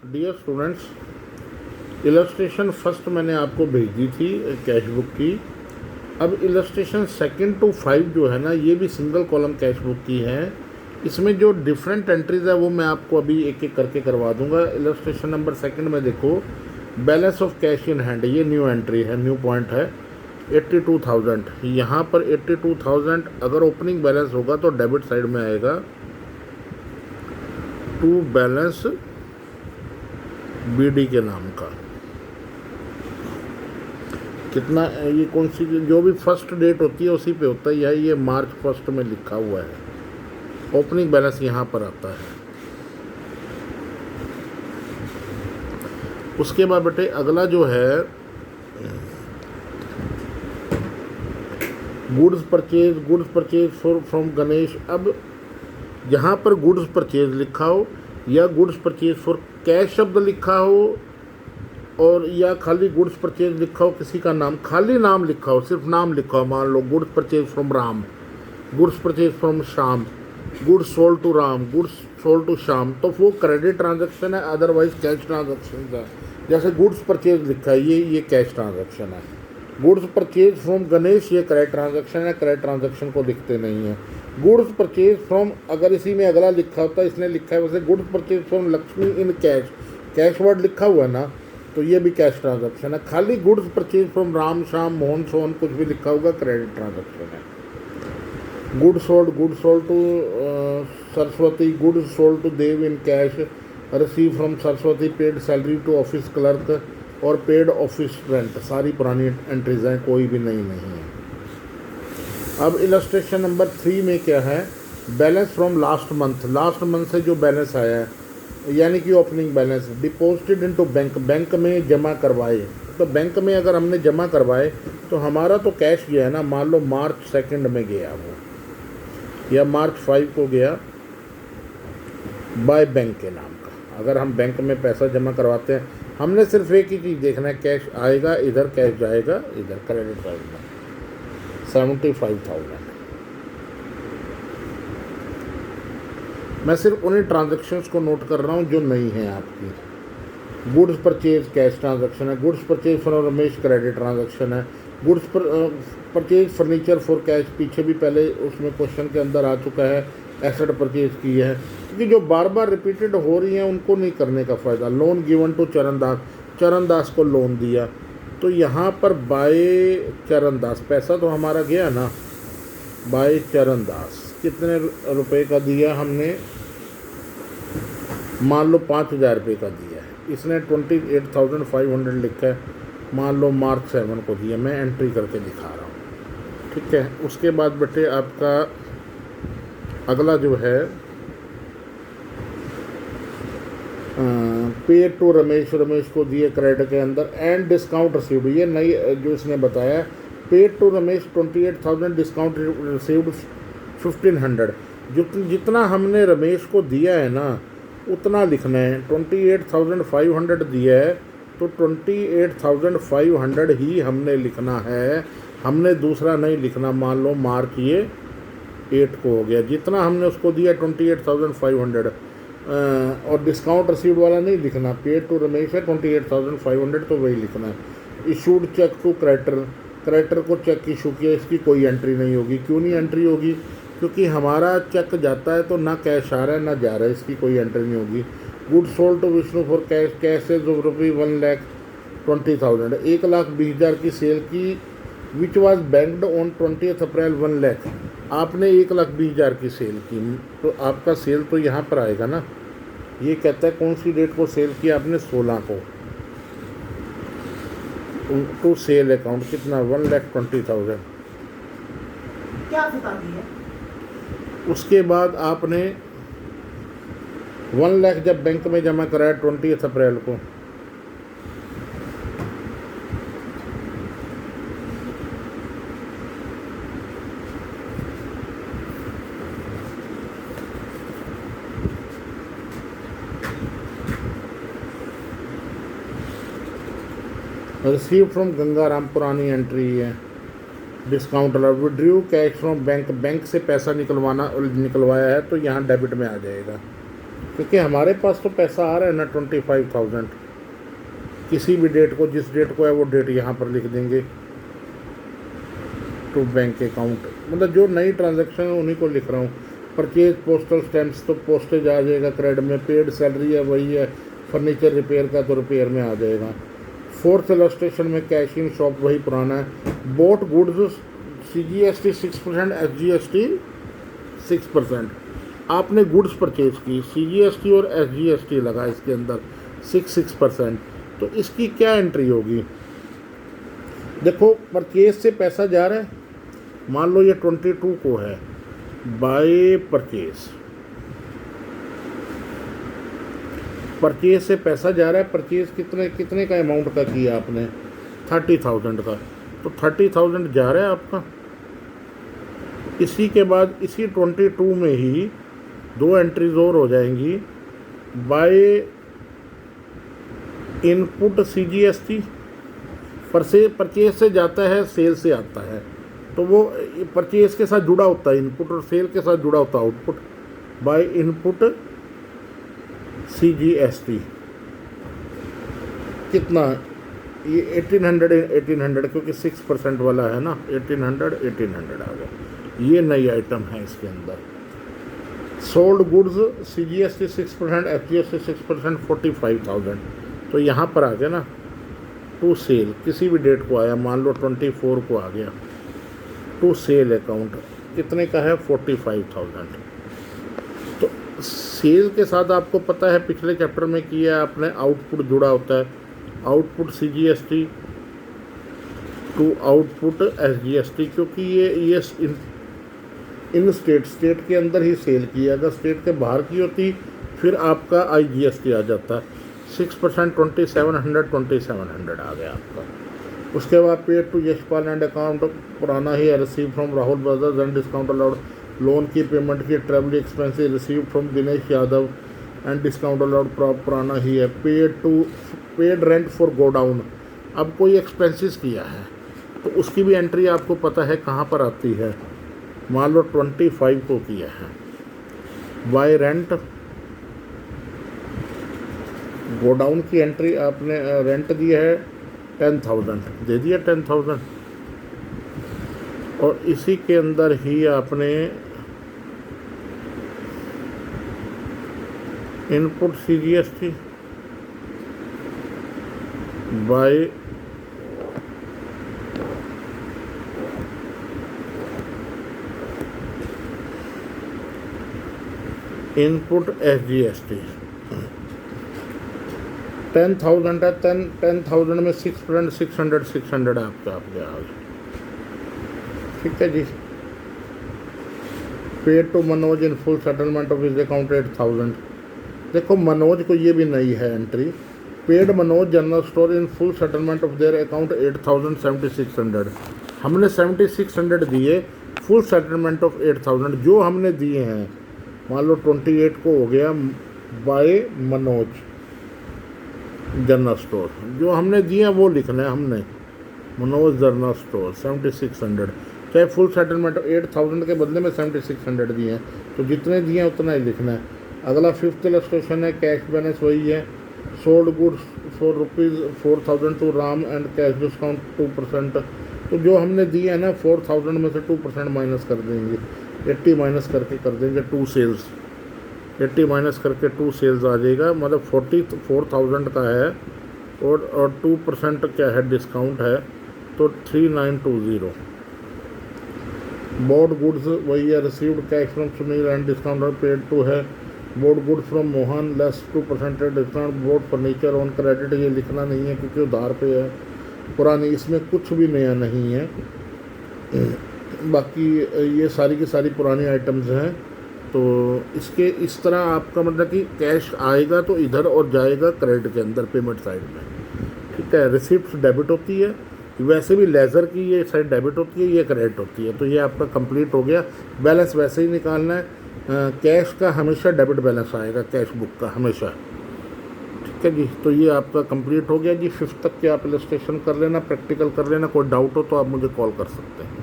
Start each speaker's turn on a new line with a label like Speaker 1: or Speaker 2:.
Speaker 1: Dear students, illustration first मैंने आपको भेज दी थी कैश बुक की। अब इलस्ट्रेशन सेकंड टू 5 जो है ना, ये भी सिंगल कॉलम कैश बुक की है। इसमें जो डिफरेंट एंट्रीज है वो मैं आपको अभी एक एक करके करवा दूंगा। इलस्ट्रेशन नंबर सेकंड में देखो, balance of cash in hand, ये न्यू एंट्री है, न्यू पॉइंट है 82,000। यहाँ पर 82,000 अगर ओपनिंग बैलेंस होगा तो डेबिट साइड में आएगा। टू बैलेंस बीडी के नाम का कितना, ये कौन सी, जो भी फर्स्ट डेट होती है उसी पे होता है। ये मार्च फर्स्ट में लिखा हुआ है। ओपनिंग बैलेंस यहाँ पर आता है। उसके बाद बेटे अगला जो है goods purchase for from Ganesh. अब यहाँ पर गुड्स परचेज लिखा हो या गुड्स परचेज फॉर कैश शब्द लिखा हो, और या खाली गुड्स परचेज लिखा हो, किसी का नाम, खाली नाम लिखा हो, सिर्फ नाम लिखा हो, मान लो goods purchase from Ram, goods purchase from Shyam, goods sold to Ram, goods sold to Shyam, तो वो क्रेडिट ट्रांजैक्शन है, अदरवाइज कैश ट्रांजैक्शन है। जैसे गुड्स परचेज लिखा है, ये कैश ट्रांजैक्शन है। गुड्स परचेज फ्रॉम गणेश, ये क्रेडिट ट्रांजैक्शन है, क्रेडिट ट्रांजैक्शन को लिखते नहीं है। गुड्स परचेज फ्रॉम, अगर इसी में अगला लिखा होता, इसने लिखा है वैसे goods purchase from Lakshmi in cash, cash word लिखा हुआ है ना, तो ये भी कैश ट्रांजैक्शन है। खाली goods purchase from Ram, Shyam, Mohan, Sohan कुछ भी लिखा होगा, क्रेडिट ट्रांजैक्शन है। Good sold to Saraswati, good sold to Dev in cash, receive from Saraswati, paid salary to office clerk और पेड ऑफिस रेंट, सारी पुरानी एंट्रीज हैं, कोई भी नई नहीं है। अब इलस्ट्रेशन नंबर 3 में क्या है, बैलेंस फ्रॉम लास्ट मंथ से जो बैलेंस आया है, यानी कि opening balance, deposited into bank, bank में जमा करवाए। तो बैंक में अगर हमने जमा करवाए तो हमारा तो कैश गया है ना, मान लो मार्च 2 में गया वो, या मार्च 5 को गया बाय बैंक के नाम का। अगर हम बैंक में पैसा जमा करवाते हैं, हमने सिर्फ एक ही चीज़ देखना है, कैश आएगा इधर, कैश जाएगा इधर, क्रेडिट साइड में 75,000। मैं सिर्फ उन्हीं ट्रांजैक्शंस को नोट कर रहा हूँ जो नहीं है आपकी। गुड्स परचेज कैश ट्रांजैक्शन है, goods purchase from Ramesh credit transaction है, goods purchase furniture for cash, पीछे भी पहले उसमें क्वेश्चन के अंदर आ चुका है, एसेट परचेज की है। क्योंकि जो बार बार रिपीटेड हो रही हैं उनको नहीं करने का फ़ायदा। लोन गिवन टू चरण दास को लोन दिया, तो यहाँ पर बाय चरण दास, पैसा तो हमारा गया ना, बाय चरण दास कितने रुपए का दिया हमने, मान लो 5,000 रुपये का दिया है। इसने 28,500 लिखा है, मान लो मार्च 7 को दिया। मैं एंट्री करके दिखा रहा हूँ, ठीक है। उसके बाद बेटे आपका अगला जो है पे टू रमेश को दिए क्रेडिट के अंदर, एंड डिस्काउंट रिसीव्ड, ये नई जो इसने बताया, paid to Ramesh 28,000, discount received 1,500। जितना हमने रमेश को दिया है ना उतना लिखना है। 28,500 दिया है तो 28,500 ही हमने लिखना है, हमने दूसरा नहीं लिखना। मान लो मार्च ये 8 को हो गया, जितना हमने उसको दिया 28,500, और डिस्काउंट रिसीव्ड वाला नहीं लिखना। पेड टू रमेश है 28,500, तो वही लिखना है। इशूड चेक टू क्रेडिटर को चेक इशू किया, इसकी कोई एंट्री नहीं होगी। क्यों नहीं एंट्री होगी, क्योंकि हमारा चेक जाता है तो ना कैश आ रहा है ना जा रहा है, इसकी कोई एंट्री नहीं होगी। Good sold to Vishnu for cash of rupee 1,20,000, 1,20,000 की सेल की, which was banked on 20 April 1 lakh. आपने 1,20,000 की सेल की, तो आपका सेल तो यहाँ पर आएगा ना। ये कहता है कौन सी डेट को सेल किया आपने, 16 को। टू सेल अकाउंट कितना, 1,20,000।
Speaker 2: क्या बताती है?
Speaker 1: उसके बाद आपने 1 लाख जब बैंक में जमा कराया 20 अप्रैल को, रिसीव फ्रॉम गंगाराम, पुरानी एंट्री है। Discount withdrew cash from bank, bank से पैसा निकलवाया है तो यहाँ डेबिट में आ जाएगा। क्योंकि हमारे पास तो पैसा आ रहा है ना 25,000, किसी भी डेट को, जिस डेट को है वो डेट यहाँ पर लिख देंगे टू बैंक अकाउंट, मतलब जो नई ट्रांजैक्शन है उन्हीं को लिख रहा हूँ। परचेज पोस्टल स्टैम्प्स तो पोस्टेज आ जाएगा क्रेडिट में, पेड सैलरी है वही है, फर्नीचर रिपेयर का तो रिपेयर में आ जाएगा। फोर्थ इलस्ट्रेशन में कैश इन शॉप वही पुराना है। Boat goods CGST 6%, SGST 6%। आपने गुड्स परचेज की, CGST और SGST लगा इसके अंदर 6%, तो इसकी क्या एंट्री होगी? देखो परचेज से पैसा जा रहा है, मान लो ये 22 को है, बाय परचेज, परचेज से पैसा जा रहा है। परचेज कितने का अमाउंट का किया आपने? 30,000 का, तो 30,000 जा रहा है आपका। इसी के बाद इसी 22 में ही दो एंट्रीज और हो जाएंगी, बाय इनपुट CGST, परचेज से जाता है, सेल से आता है, तो वो परचेज के साथ जुड़ा होता है इनपुट और सेल के साथ जुड़ा होता है आउटपुट, बाय इनपुट CGST। कितना? ये 1800 क्योंकि 6% वाला है ना, 1800 आ गया। ये नई आइटम है इसके अंदर। सोल्ड गुड्स CGST 6%, SGST 6%, 45,000, तो यहाँ पर आ गया ना टू सेल, किसी भी डेट को आया, मान लो 24 को आ गया, टू सेल अकाउंट कितने का है? 45,000। तो सेल के साथ आपको पता है पिछले चैप्टर में किया आपने, आउटपुट जुड़ा होता है, output CGST to output SGST, क्योंकि ये इन स्टेट के अंदर ही सेल की है, अगर स्टेट के बाहर की होती फिर आपका IGST आ जाता। 6% 2700 आ गया आपका। उसके बाद paid to Yashpal and account पुराना ही है, receive from Rahul brothers and discount allowed, loan की पेमेंट की travel expenses receive from Dinesh Yadav and discount allowed पुराना ही है। पेड रेंट फॉर गोडाउन, अब कोई एक्सपेंसेस किया है तो उसकी भी एंट्री आपको पता है कहाँ पर आती है, मान लो 25 को किया है। बाय रेंट, गोडाउन की एंट्री आपने रेंट दिया है 10,000, दे दिया 10,000, और इसी के अंदर ही आपने input CGST by input SGST 10,000 है, 10,000 में 6% 600 आपका आ गया। ठीक है जी। Paid to Manoj in full settlement of his account 8,000। देखो मनोज को ये भी नई है entry, paid Manoj general store in full settlement of their account 8,000 7,600। हमने 7,600 दिए, फुल सेटलमेंट ऑफ 8,000 जो हमने दिए हैं, मान लो 28 को हो गया बाय मनोज जनरल स्टोर, जो हमने दिए वो लिखना है हमने, मनोज जनरल स्टोर 7,600, चाहे फुल सेटलमेंट 8,000 के बदले में 7,600 दिए हैं, तो जितने दिए हैं उतना ही लिखना है। अगला फिफ्थ इलस्ट्रेशन है, कैश बैलेंस वही है, sold goods for ₹4,000 to Ram and cash discount 2%, तो जो हमने दिए हैं ना 4,000 में से 2% माइनस कर देंगे, 80 माइनस करके कर देंगे 2 सेल्स, 80 माइनस करके 2 सेल्स आ जाएगा, मतलब 44,000 का है और 2% क्या है डिस्काउंट है, तो 3,920। बोर्ड गुड्स वही है, received cash from Sunil and discount paid to है, bought goods from Mohan less 2% discount, bought furniture on credit, ये लिखना नहीं है क्योंकि उधार पे है, पुरानी, इसमें कुछ भी नया नहीं है, बाकी ये सारी की सारी पुरानी आइटम्स हैं। तो इसके इस तरह आपका मतलब कि कैश आएगा तो इधर और जाएगा क्रेडिट के अंदर पेमेंट साइड में। ठीक है, रिसिप्ट डेबिट होती है, वैसे भी लेज़र की ये साइड डेबिट होती है, ये क्रेडिट होती है, तो ये आपका कंप्लीट हो गया। बैलेंस वैसे ही निकालना है, कैश का हमेशा डेबिट बैलेंस आएगा, कैश बुक का हमेशा। ठीक है जी, तो ये आपका कंप्लीट हो गया जी। 5th तक के आप इलस्ट्रेशन कर लेना, प्रैक्टिकल कर लेना, कोई डाउट हो तो आप मुझे कॉल कर सकते हैं।